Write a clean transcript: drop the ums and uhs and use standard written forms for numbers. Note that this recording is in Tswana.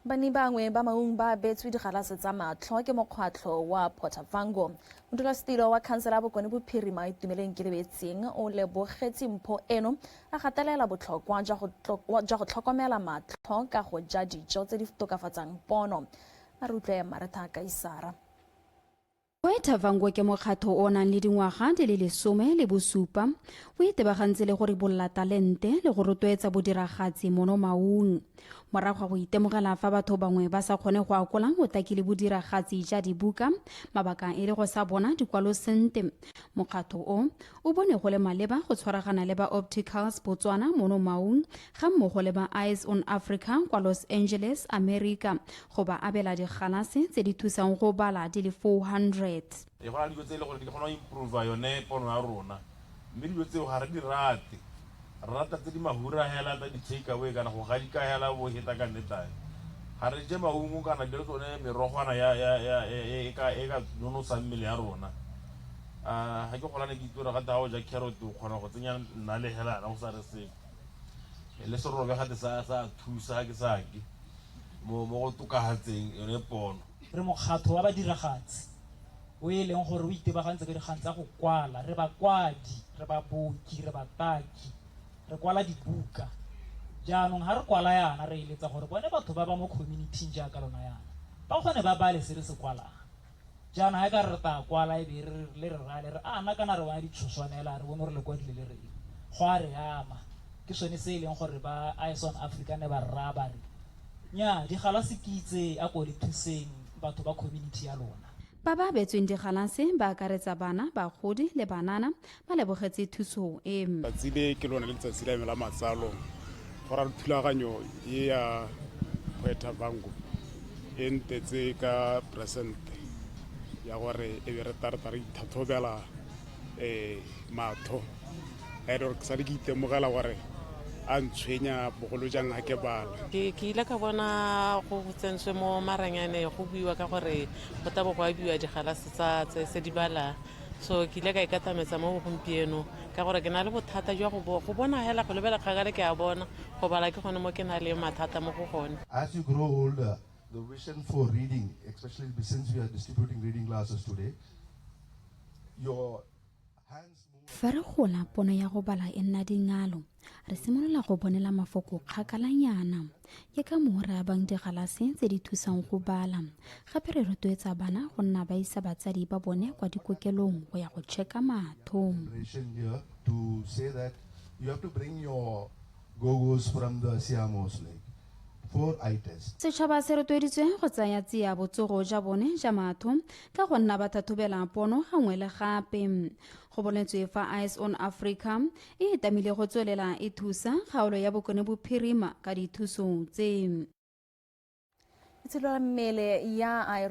Bani bangwe ba maung ba betswe digalase tsa matlho ke mokgwatlho wa Pothavango. Modulasetilo wa khansele ya Bokone Bophirima Itumeleng Kelebetseng o lebogetse mpho eno a gatelela botlhokwa jwa go tlhokomela matlho ka go ja dijo tse di tokafatsang pono. A re utlwe Maretha Kaisara. Pothavango ke mokgatlho o nang le dingwaga di le 17 o itebagantse le gore bolla talente le go rotloetsa bodiragatsi mono maung. Morago go itemogela fa batho bangwe ba sa kgone go akola botaki le bodiragatsi ja dibuka mabaka e le go sa bona dikwalo sente. Mokgatlho o bone go le maleba go tshwaragana le ba Opticals Botswana mono maung ga mmogo le ba Eyes on Africa kwa Los Angeles, America go ba abela digalase tse di thusang go bala di le 400. E gona dilo tse le gore di kgona go improve yone pono ya rona mme dilo tseo ga re di rate rata tse di mahura hela tsa di-take away kana go gadika hela bo heta ka nnetae ga re je maungo kana dilo tsone merogwana e ka nonosang mmele ya rona ga ke golane ke itura gate ga o ja carrot o kgona go tsenya nna le helana go sa re seng le serobe gate sa thusa ke sake mo go tokagatseng yone pono re mokgatlho wa badiragatsi o e leng gore o itebagantse ka dikgang tsa go kwala re bakwadi re baboki re bataki re kwala dibuka jaanong ga re kwala yana re eletsa gore bone batho ba ba mo community jaaka lona yana ba kgone ba bale se re se kwalang jaanong ga ka re ta kwala ebe le re rale re ana kana re wana ditshoswanela re bone re le kwadile le reng go a re ama ke sone se e leng gore ba Eyes on Africa ne ba rra ba re nya digalase kitse a ko le thuseng batho ba community ya lona. Ba ba betsweng digalase ba akaretsa bana bagodi le banana ba lebogetse thuso e tsile ke lona le letsatsi la me la matsalo go ra thulaganyo e ya Pothavango e ntetse ka presente ya gore e be re tarta re ithathobela matho a re ke sa le ke itemogela gore a ntshwenya bogolo jang ga ke bala ke ile ka bona go tsentswe mo maranyane go buiwa ka gore go tabo go buiwa digalase tse di bala so ke ile ka ikatametsa mo gompieno ka gore ke na le bothata jwa go bona hela go lebela kgagale ke a bona go bala ke gone mo ke na le mathata mo go gone. As you grow older, the vision for reading, especially since we are distributing reading classes today, your hands fa re gola pono ya go bala e nna dingalo re simolola go bonela mafoko kgakalanyana ke ka moo re abang digalase tse di thusang go bala gape re rotloetsa bana go nna ba isa batsadi ba bone kwa dikokelong go ya go checka matho. To say that you have to bring your gogos from the Siamos Lake for eye test. Setšhaba se rotloeditswe go tsaya tsia botsogo ja bone ja matho ka go nna ba thathobela pono gangwe le gape. Go boletswe fa Eyes on Africa e tamile go tswelela e thusa kgaolo ya Bokone Bophirima ka dithuso tse. Itsholo mmele ya